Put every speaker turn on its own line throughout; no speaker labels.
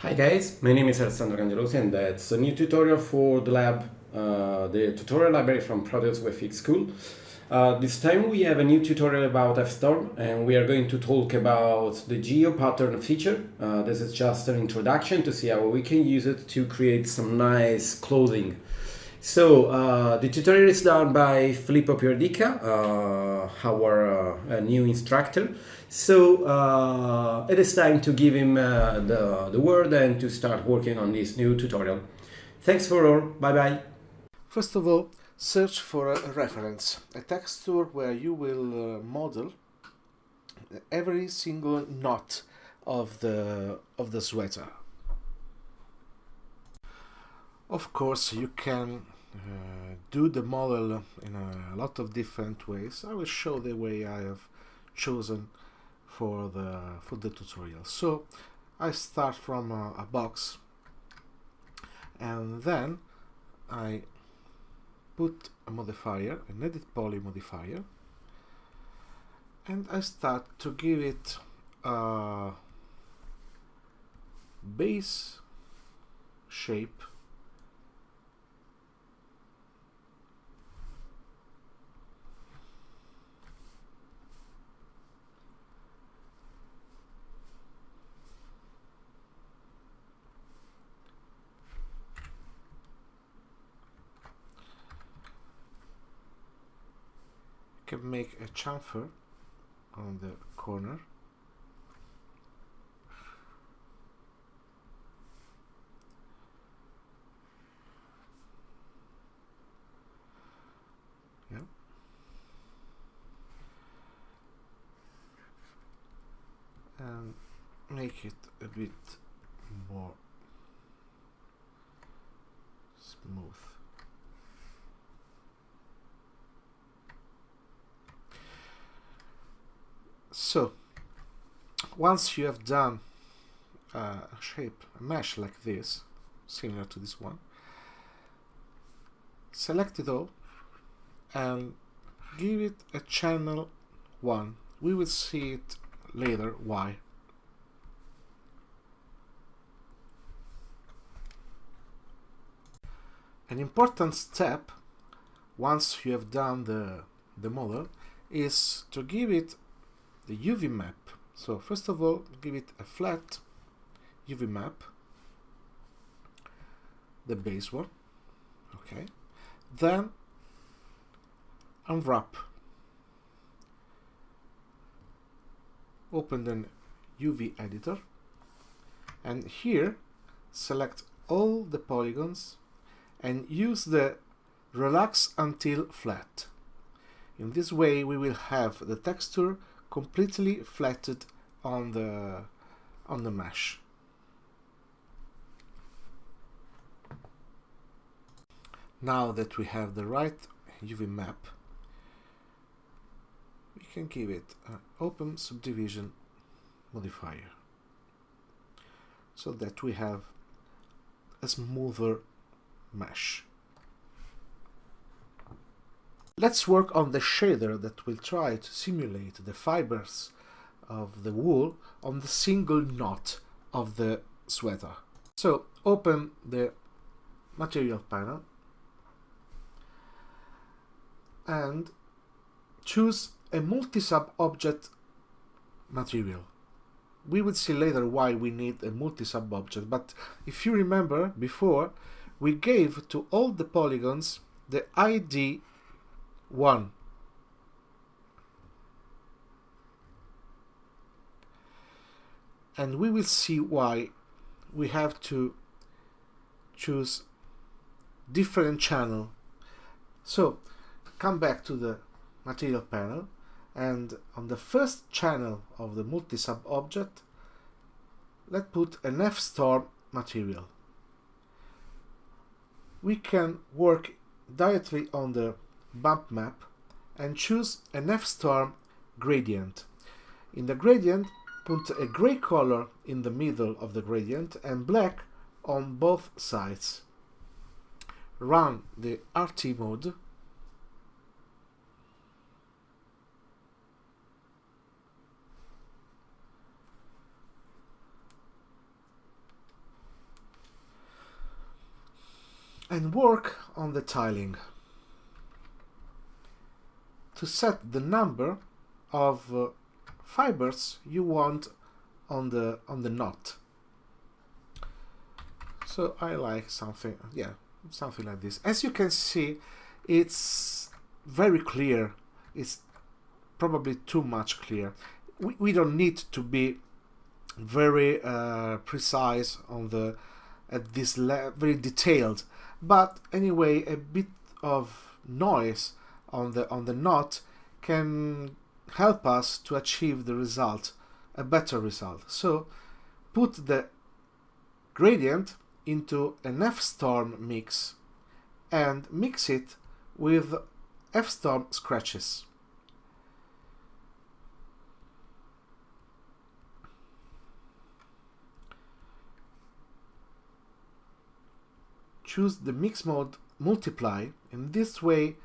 Hi guys, my name is Alessandro Cangelosi and that's a new tutorial for TheLab, the tutorial library from Products WebFX School. This time we have a new tutorial about FStorm and we are going to talk about the GeoPattern feature. This is just an introduction to see how we can use it to create some nice clothing. So the tutorial is done by Filippo Pierdica, our new instructor. So it is time to give him the word and to start working on this new tutorial. Thanks for all. Bye bye.
First of all, search for a reference, a texture where you will model every single knot of the sweater. Of course, you can do the model in a lot of different ways. I will show the way I have chosen for the tutorial. So I start from a box, and then I put a modifier, an edit poly modifier, and I start to give it a base shape can make a chamfer on the corner. Yeah. And make it a bit more smooth. So, once you have done a shape, a mesh like this, similar to this one, select it all and give it a channel 1. We will see it later why. An important step, once you have done the model, is to give it the UV map. So first of all, give it a flat UV map, the base one, okay. Then unwrap, open the UV editor, and here select all the polygons and use the relax until flat. In this way we will have the texture completely flattened on the mesh. Now that we have the right UV map, we can give it an open subdivision modifier so that we have a smoother mesh. Let's work on the shader that will try to simulate the fibers of the wool on the single knot of the sweater. So open the material panel and choose a multi-sub object material. We will see later why we need a multi-sub object, but if you remember before, we gave to all the polygons the ID 1. And we will see why we have to choose different channel. So come back to the material panel, and on the first channel of the multi-sub object, let's put an FStorm material. We can work directly on the bump map and choose an FStorm gradient. In the gradient, put a gray color in the middle of the gradient and black on both sides. Run the RT mode and work on the tiling to set the number of fibers you want on the knot. So I like something, yeah, something like this. As you can see, it's very clear. It's probably too much clear. We don't need to be very precise on the very detailed, but anyway, a bit of noise on the knot can help us to achieve the result, a better result. So put the gradient into an FStorm mix and mix it with FStorm scratches. Choose the mix mode multiply. In this way,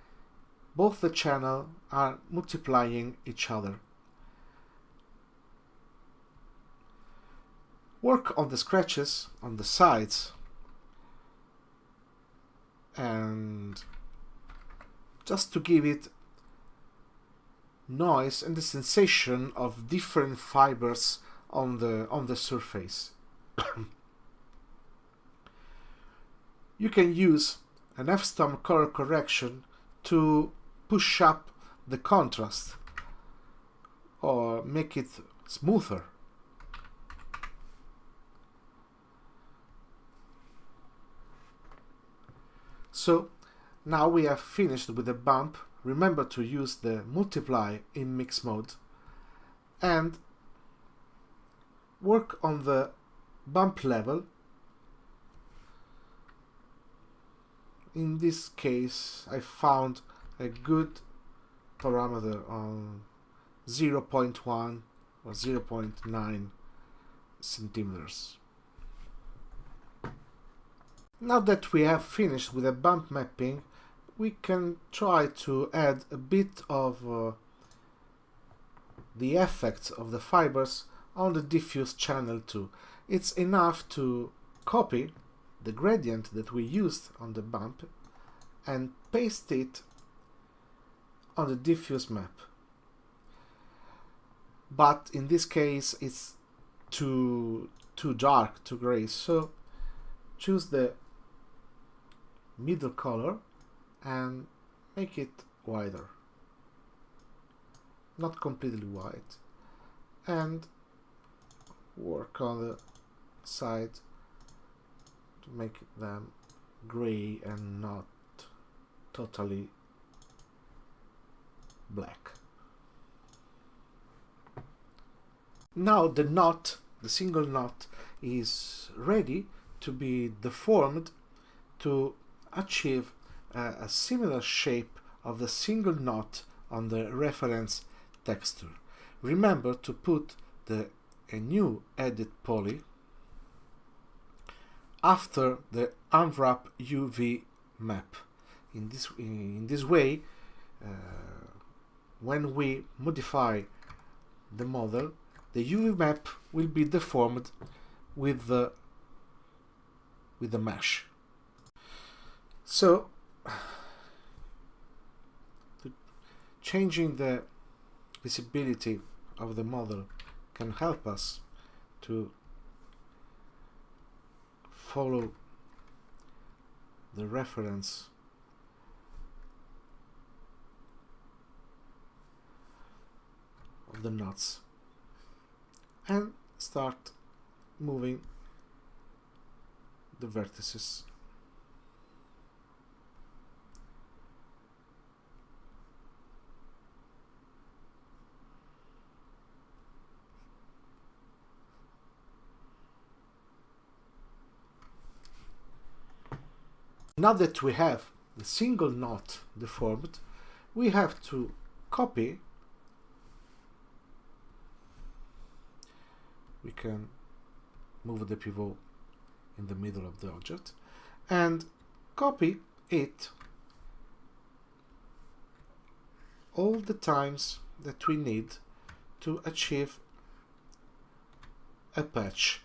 both the channels are multiplying each other. Work on the scratches on the sides and just to give it noise and the sensation of different fibers on the surface. You can use an FStorm color correction to push up the contrast or make it smoother. So now we have finished with the bump. Remember to use the multiply in mix mode and work on the bump level. In this case, I found a good parameter on 0.1 or 0.9 centimeters. Now that we have finished with the bump mapping, we can try to add a bit of the effects of the fibers on the diffuse channel too. It's enough to copy the gradient that we used on the bump and paste it on the diffuse map. But in this case it's too dark, too gray, so choose the middle color and make it wider, not completely white, and work on the side to make them gray and not totally black. Now the knot, the single knot, is ready to be deformed to achieve a similar shape of the single knot on the reference texture. Remember to put a new edit poly after the unwrap UV map. In this way, when we modify the model, the UV map will be deformed with the mesh. So, changing the visibility of the model can help us to follow the reference of the knots and start moving the vertices. Now that we have the single knot deformed, we have to copy. We can move the pivot in the middle of the object and copy it all the times that we need to achieve a patch.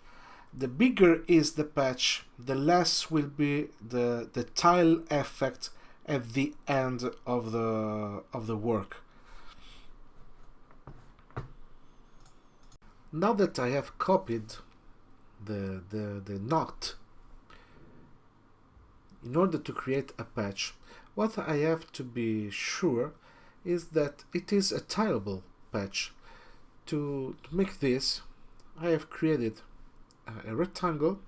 the bigger is the patch, the less will be the tile effect at the end of the work. Now that I have copied the knot, in order to create a patch, what I have to be sure is that it is a tileable patch. To make this, I have created a rectangle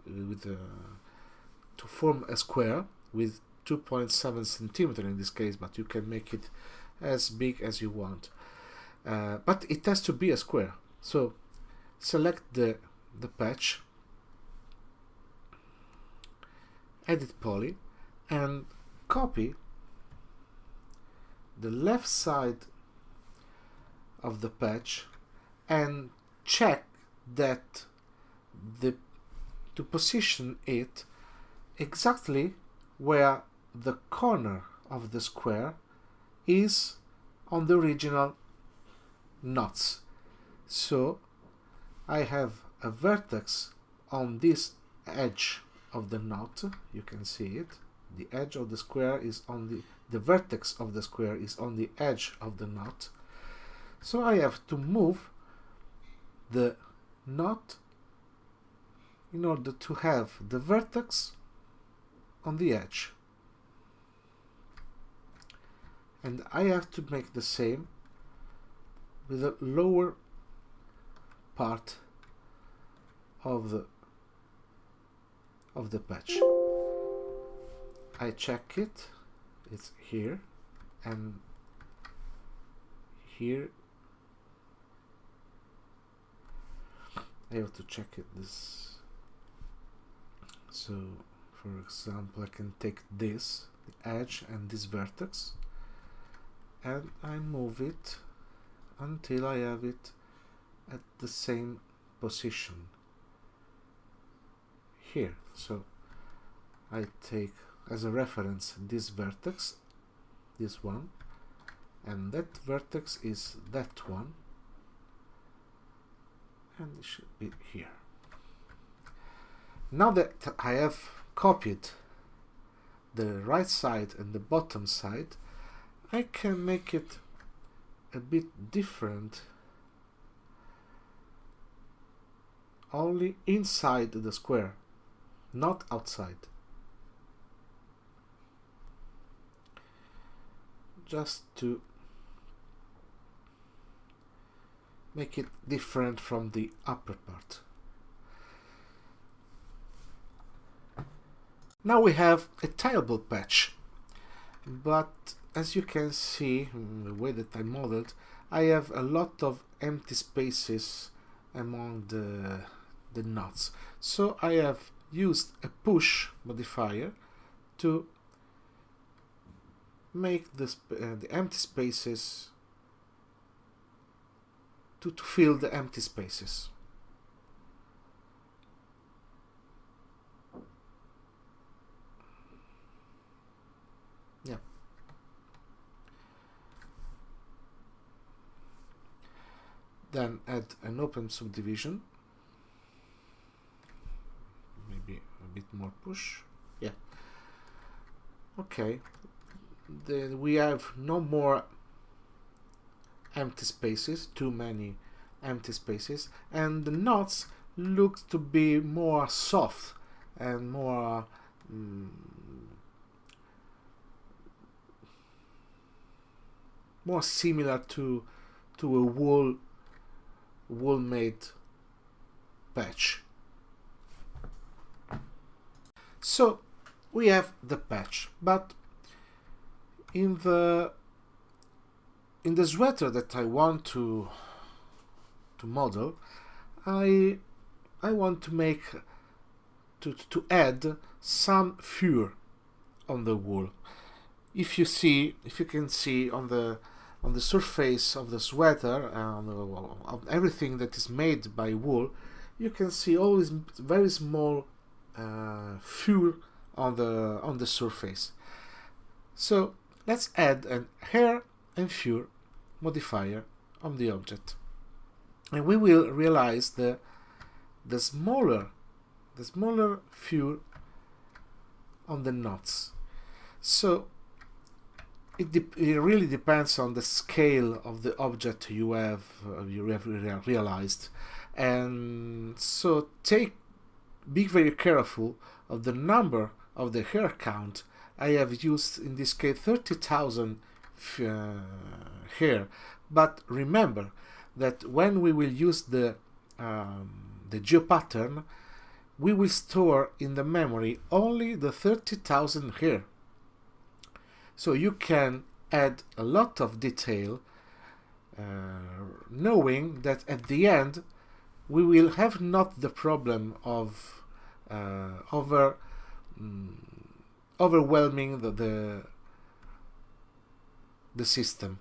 with to form a square with 2.7 centimeter in this case, but you can make it as big as you want. But it has to be a square. So select the patch, edit poly, and copy the left side of the patch and check that to position it exactly where the corner of the square is on the original knots. So I have a vertex on this edge of the knot, you can see it. The edge of the square is on the vertex of the square is on the edge of the knot. So I have to move the knot in order to have the vertex on the edge. And I have to make the same with the lower part of the patch. I check it, it's here and here. I have to check it this. So for example, I can take this, the edge and this vertex, and I move it until I have it at the same position here. So I take as a reference this vertex, this one, and that vertex is that one, and it should be here. Now that I have copied the right side and the bottom side, I can make it a bit different only inside the square, not outside. Just to make it different from the upper part. Now we have a tileable patch, but as you can see in the way that I modeled, I have a lot of empty spaces among the knots. So I have used a push modifier to make the empty spaces, to fill the empty spaces. Yeah. Then add an open subdivision. Maybe a bit more push. Yeah. Okay. Then we have no more empty spaces, too many empty spaces, and the knots look to be more soft and more more similar to a wool made patch. So we have the patch, but in the sweater that I want to model, I want to make to add some fur on the wool. If you can see on the surface of the sweater, of everything that is made by wool, you can see always very small fur on the surface. So let's add an hair and fur modifier on the object, and we will realize the the smaller fure on the knots. So it really depends on the scale of the object you have realized, and so be very careful of the number of the hair count. I have used in this case 30,000 hair, but remember that when we will use the GeoPattern, we will store in the memory only the 30,000 hair. So you can add a lot of detail, knowing that at the end we will have not the problem of overwhelming the system.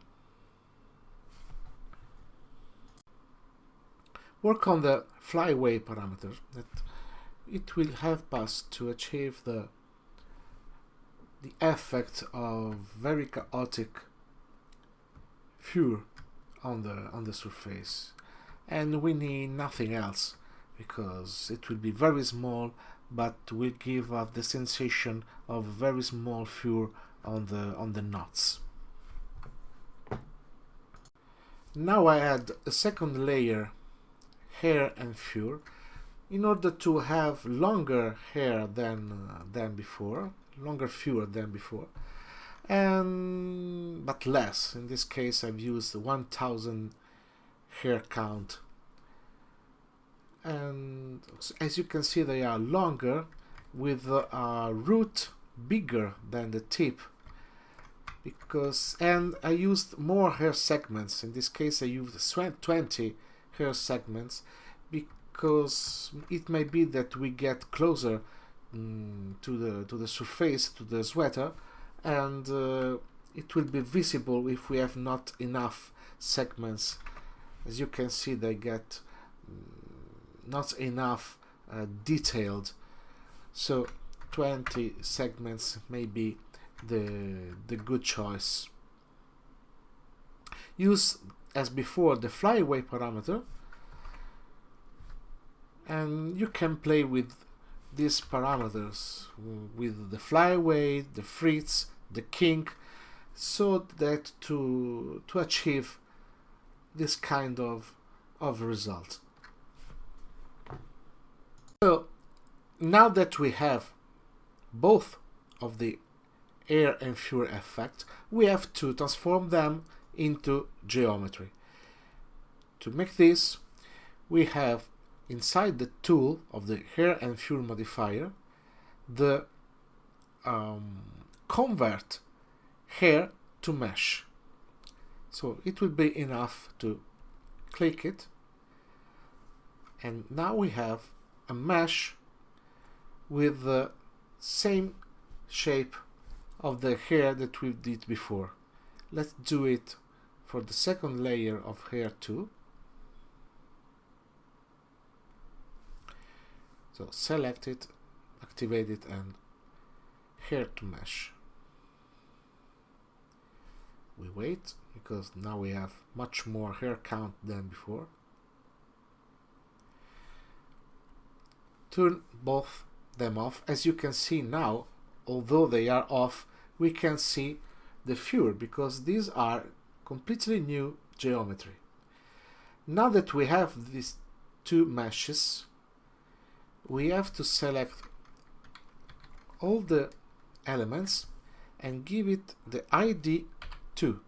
Work on the flyaway parameter. That it will help us to achieve the effect of very chaotic fure on the surface, and we need nothing else because it will be very small, but will give us the sensation of very small fure on the knots. Now I add a second layer, hair and fure, in order to have longer hair than before, longer fure than before, but less. In this case I've used 1000 hair count, and as you can see they are longer with a root bigger than the tip, and I used more hair segments. In this case I used 20 hair segments because it may be that we get closer to the surface, to the sweater, and it will be visible if we have not enough segments. As you can see, they get not enough detailed, so 20 segments may be the good choice. Use, as before, the flyaway parameter, and you can play with these parameters with the flyaway, the fritz, the kink, so that to achieve this kind of result. So now that we have both of the air and fure effect, we have to transform them into geometry. To make this, we have inside the tool of the hair and fure modifier the convert hair to mesh. So it will be enough to click it, and now we have a mesh with the same shape of the hair that we did before. Let's do it for the second layer of hair too. So select it, activate it, and hair to mesh. We wait because now we have much more hair count than before. Turn both them off. As you can see now, although they are off, we can see the fure because these are completely new geometry. Now that we have these two meshes, we have to select all the elements and give it the ID 2.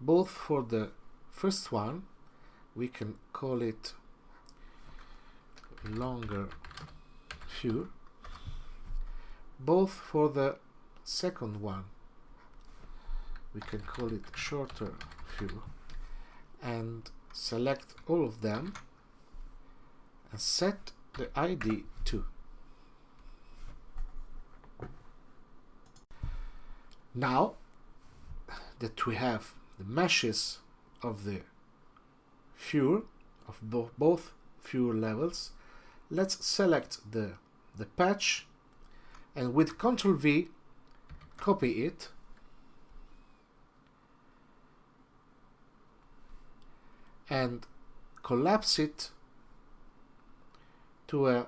Both for the first one, we can call it longer fure. Both for the second one, we can call it shorter fure, and select all of them and set the ID 2. Now that we have the meshes of the fure of both fure levels, let's select the patch, and with Ctrl V copy it and collapse it to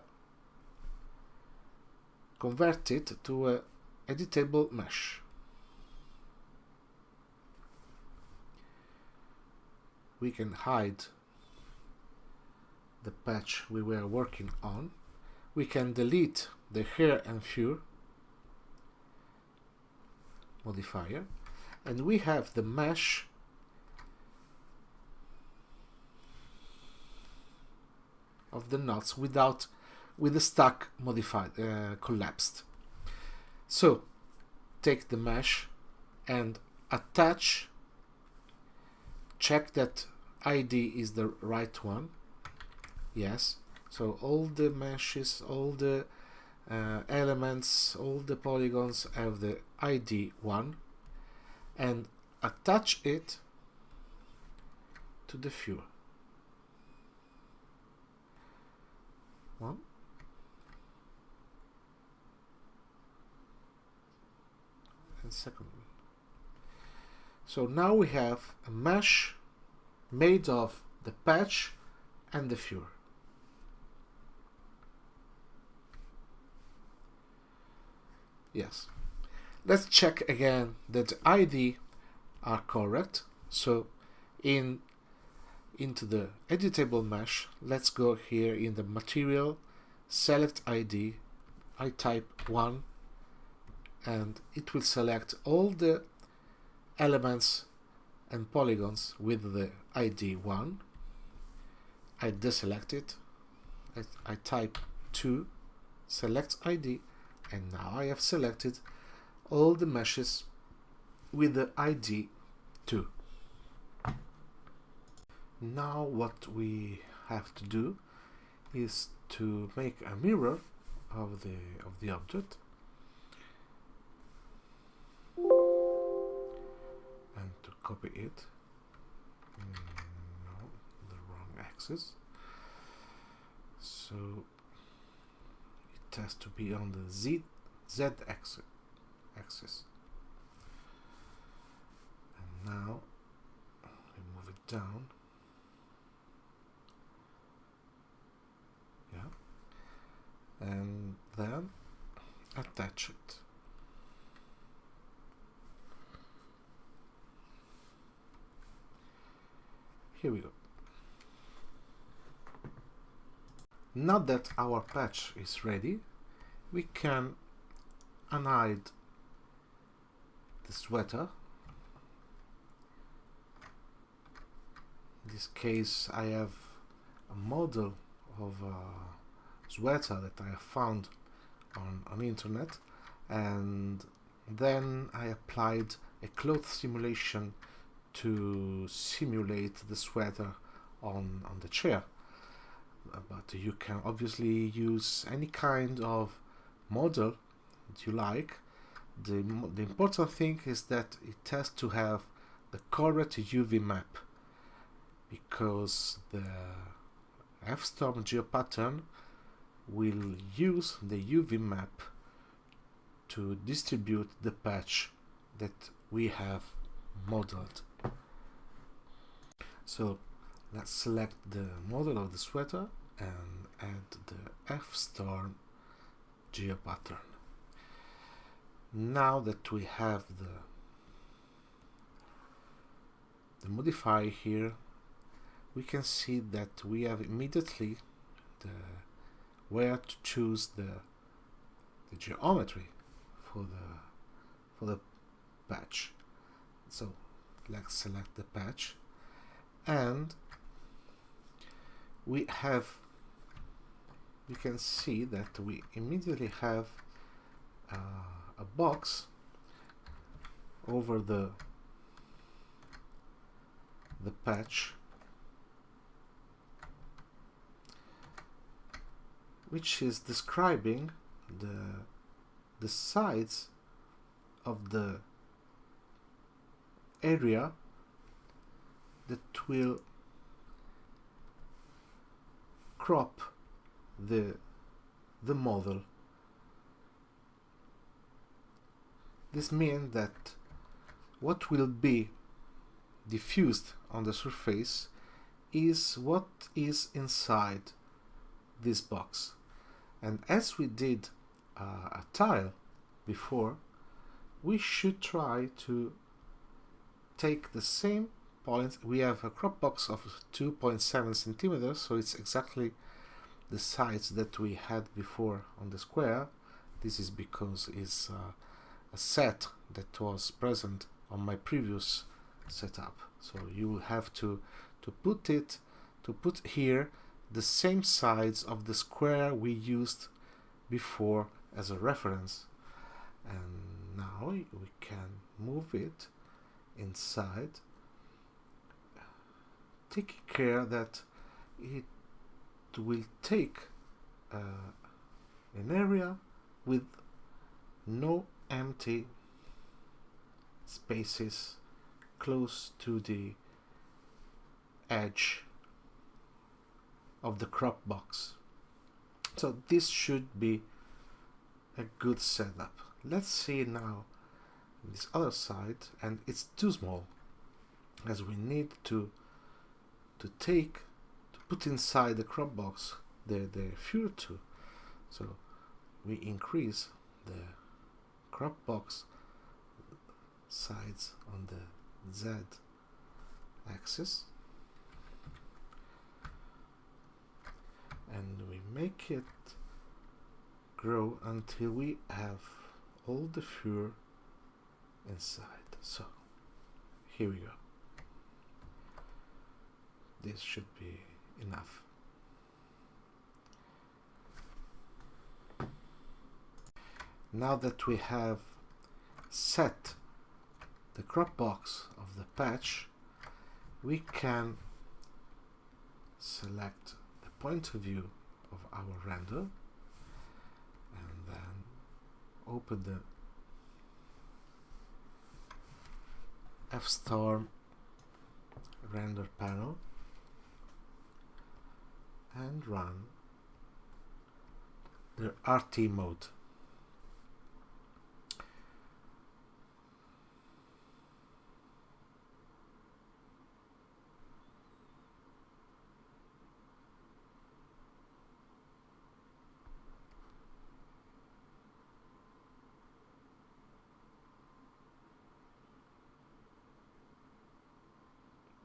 convert it to a editable mesh. We can hide the patch we were working on. We can delete the hair and fur modifier, and we have the mesh of the knots with the stack modified, collapsed. So take the mesh and attach, check that ID is the right one. Yes, so all the meshes, all the elements, all the polygons have the ID 1, and attach it to the fur. 1. And second one. So now we have a mesh made of the patch and the fur. Yes. Let's check again that ID are correct. So into the editable mesh, let's go here in the material, select ID, I type 1, and it will select all the elements and polygons with the ID 1. I deselect it, I type 2, select ID, and now I have selected all the meshes with the ID 2. Now what we have to do is to make a mirror of the object and to copy it. No, the wrong axis. So it has to be on the Z axis. And now we move it down. Yeah. And then attach it. Here we go. Now that our patch is ready, we can unhide the sweater. In this case, I have a model of a sweater that I have found on internet, and then I applied a cloth simulation to simulate the sweater on the chair. But you can obviously use any kind of model that you like. The important thing is that it has to have the correct UV map, because the FStorm GeoPattern will use the UV map to distribute the patch that we have modeled. So let's select the model of the sweater and add the FStorm GeoPattern. Now that we have the modifier here, we can see that we have immediately where to choose the geometry for the patch. So let's select the patch, and we can see that we immediately have a box over the patch, which is describing the sides of the area that will crop the model. This means that what will be diffused on the surface is what is inside this box. And as we did a tile before, we should try to take the same point. We have a crop box of 2.7 centimeters, so it's exactly the size that we had before on the square. This is because it's a set that was present on my previous setup. So you will have to put here the same size of the square we used before as a reference. And now we can move it inside, taking care that it will take an area with no empty spaces close to the edge of the crop box. So this should be a good setup. Let's see now this other side, and it's too small, as we need to put inside the crop box the Fury 2. So we increase the crop box sides on the Z axis, and we make it grow until we have all the fur inside. So here we go. This should be enough. Now that we have set the crop box of the patch, we can select the point of view of our render and then open the FStorm render panel and run the RT mode.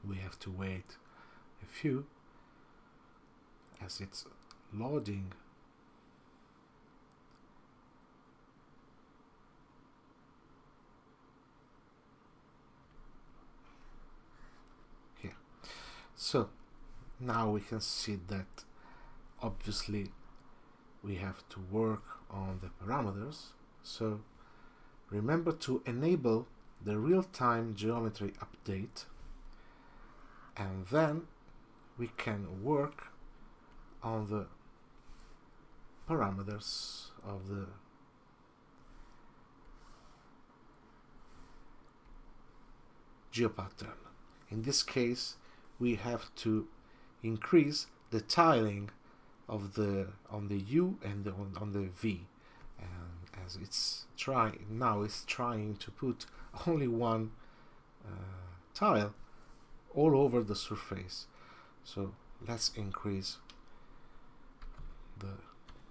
We have to wait a few as it's loading. Here. So now we can see that obviously we have to work on the parameters. So remember to enable the real-time geometry update, and then we can work on the parameters of the GeoPattern. In this case, we have to increase the tiling of the on the U and on the V, and as it's trying to put only one tile all over the surface. So let's increase the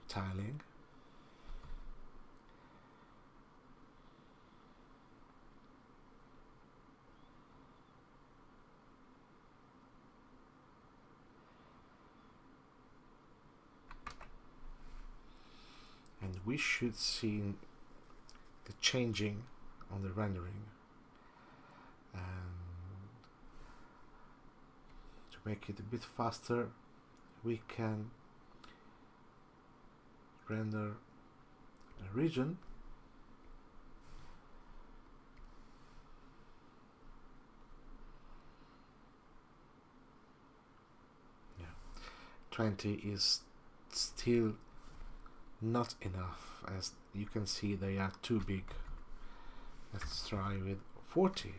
tiling. And we should see the changing on the rendering. And to make it a bit faster, we can render a region . Yeah, 20 is still not enough, as you can see they are too big. Let's try with 40.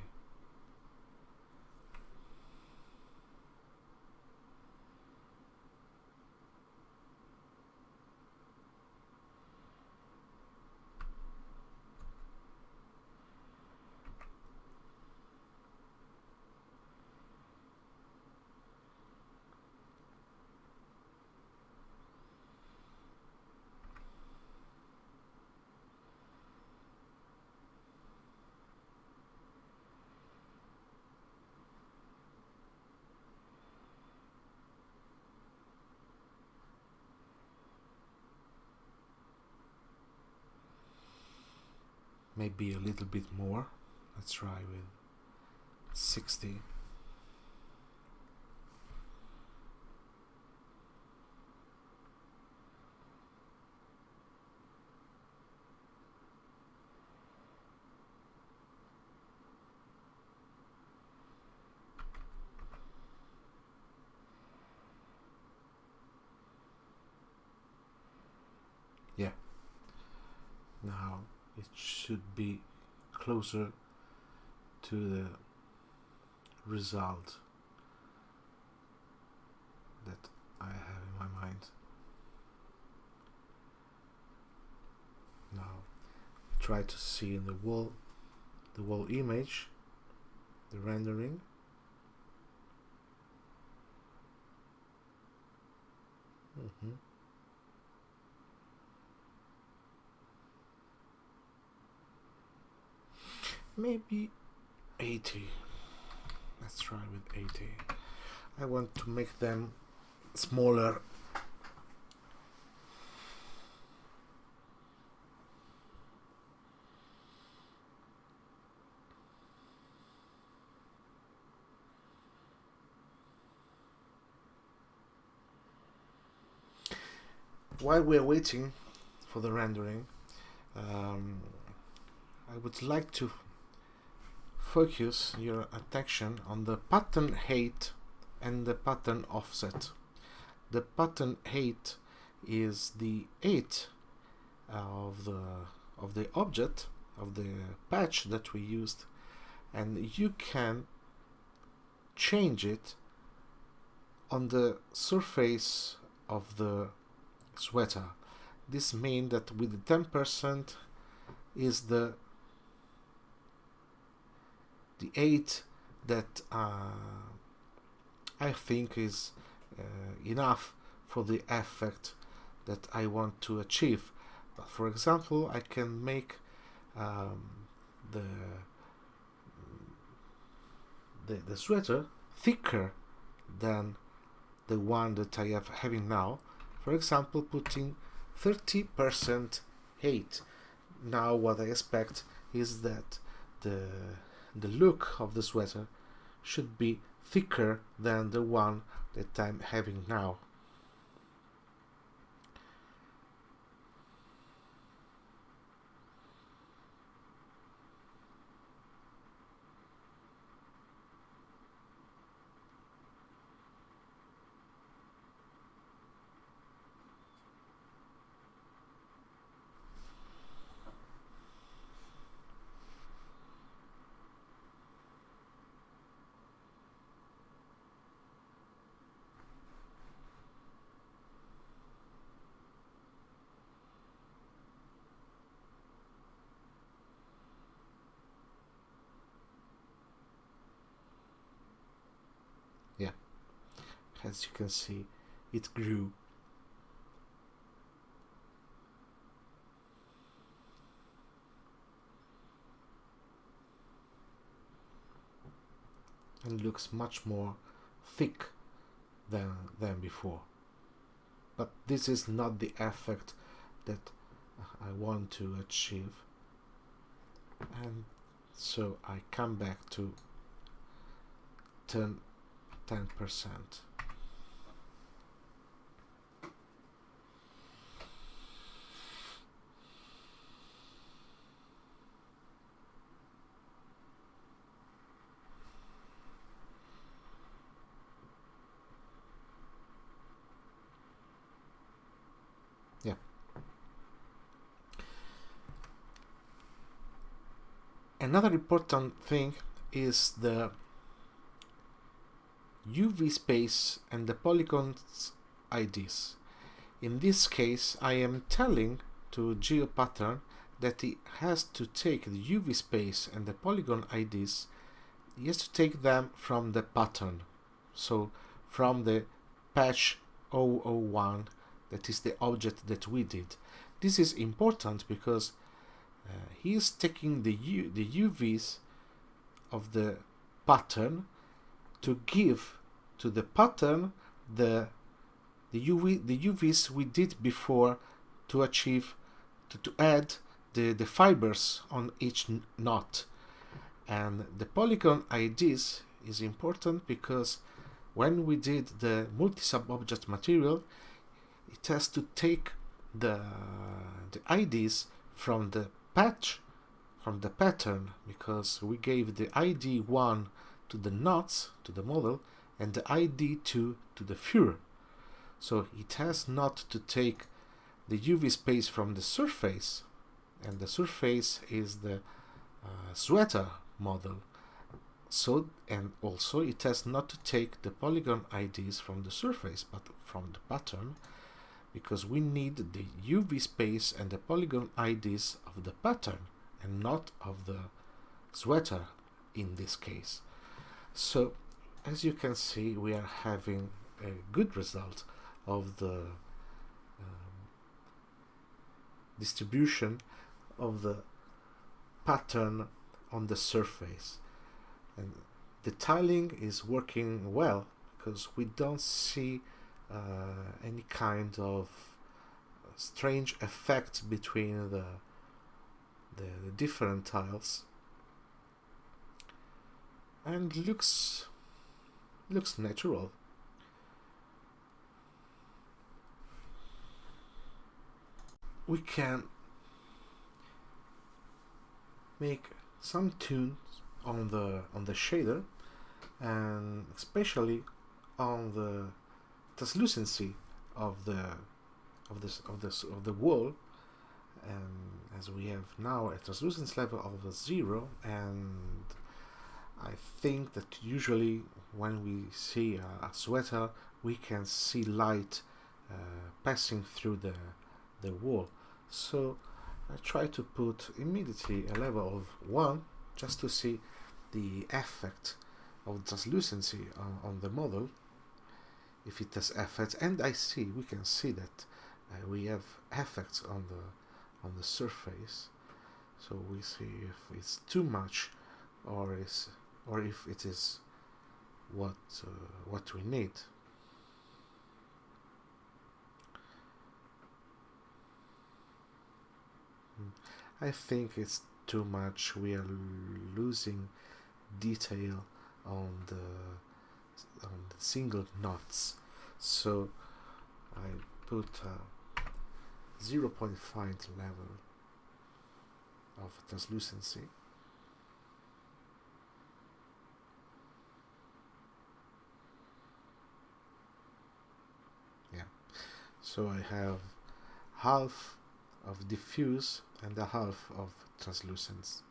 maybe a little bit more. Let's try with 60. Yeah, now it should be closer to the result that I have in my mind. Now try to see in the wall image, the rendering. Maybe 80. Let's try with 80. I want to make them smaller. While we're waiting for the rendering, I would like to focus your attention on the pattern height and the pattern offset. The pattern height is the height of the object, of the patch that we used, and you can change it on the surface of the sweater. This means that with the 10% is the height that I think is enough for the effect that I want to achieve. But for example, I can make the sweater thicker than the one that I have having now. For example, putting 30% height. Now what I expect is that the look of the sweater should be thicker than the one that I'm having now. Yeah, as you can see, it grew. And looks much more thick than before. But this is not the effect that I want to achieve. And so I come back to 10%. Yeah. Another important thing is the UV space and the polygons IDs. In this case, I am telling to GeoPattern that he has to take the UV space and the polygon IDs, he has to take them from the pattern, so from the patch 001, that is the object that we did. This is important because he is taking the UVs of the pattern to give to the pattern the UVs we did before to achieve to add the fibers on each knot. And the polygon IDs is important because when we did the multi-sub-object material, it has to take the IDs from the patch, from the pattern, because we gave the ID 1 to the knots, to the model, and the ID 2 to the fur. So it has not to take the UV space from the surface, and the surface is the sweater model. So, and also it has not to take the polygon IDs from the surface, but from the pattern, because we need the UV space and the polygon IDs of the pattern and not of the sweater in this case. So as you can see, we are having a good result of the distribution of the pattern on the surface, and the tiling is working well because we don't see any kind of strange effect between the different tiles, and looks natural. We can make some tunes on the shader, and especially on the translucency of the wall. And as we have now a translucence level of 0, and I think that usually when we see a sweater, we can see light passing through the wall. So I try to put immediately a level of 1 just to see the effect of translucency on the model, if it has effects. And we can see that we have effects on the surface, so we see if it's too much or if it is what we need. I think it's too much. We are losing detail on the single knots, so I put a 0.5 level of translucency. Yeah, so I have half of diffuse and a half of translucence.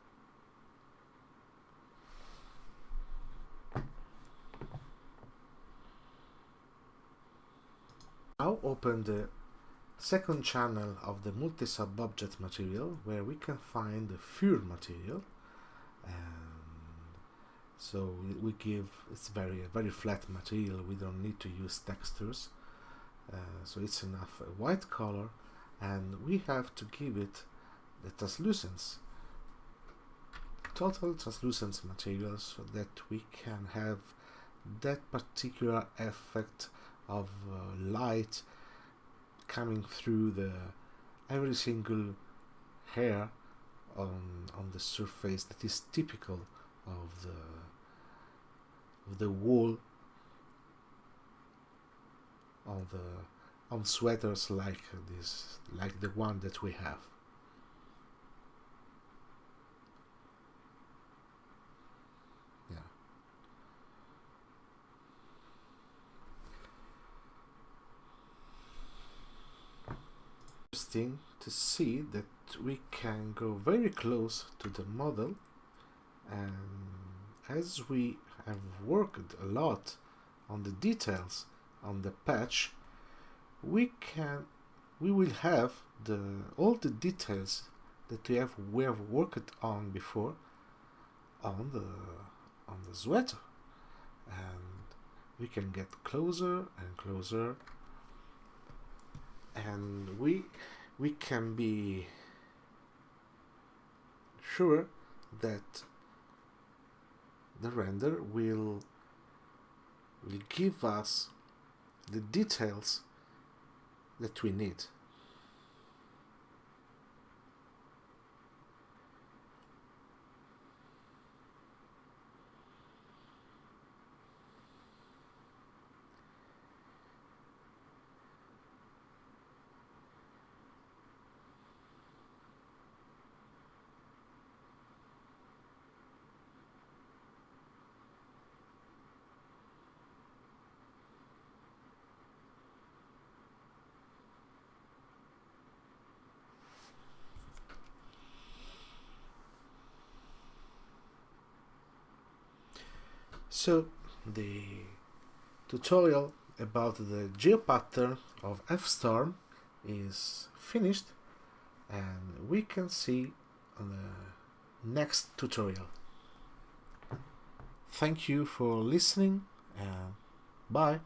Now open the second channel of the multi-sub-object material, where we can find the fur material, and so we give, it's a very flat material, we don't need to use textures, so it's enough a white color, and we have to give it the translucence, total translucence material, so that we can have that particular effect of light coming through every single hair on the surface that is typical of the wool on sweaters like this, like the one that we have. Yeah. Interesting to see that we can go very close to the model, and as we have worked a lot on the details on the patch, we will have all the details that we have worked on before on the sweater, and we can get closer and closer, and we can be sure that the render will give us the details that we need. So the tutorial about the GeoPattern of FStorm is finished, and we can see on the next tutorial. Thank you for listening, and bye.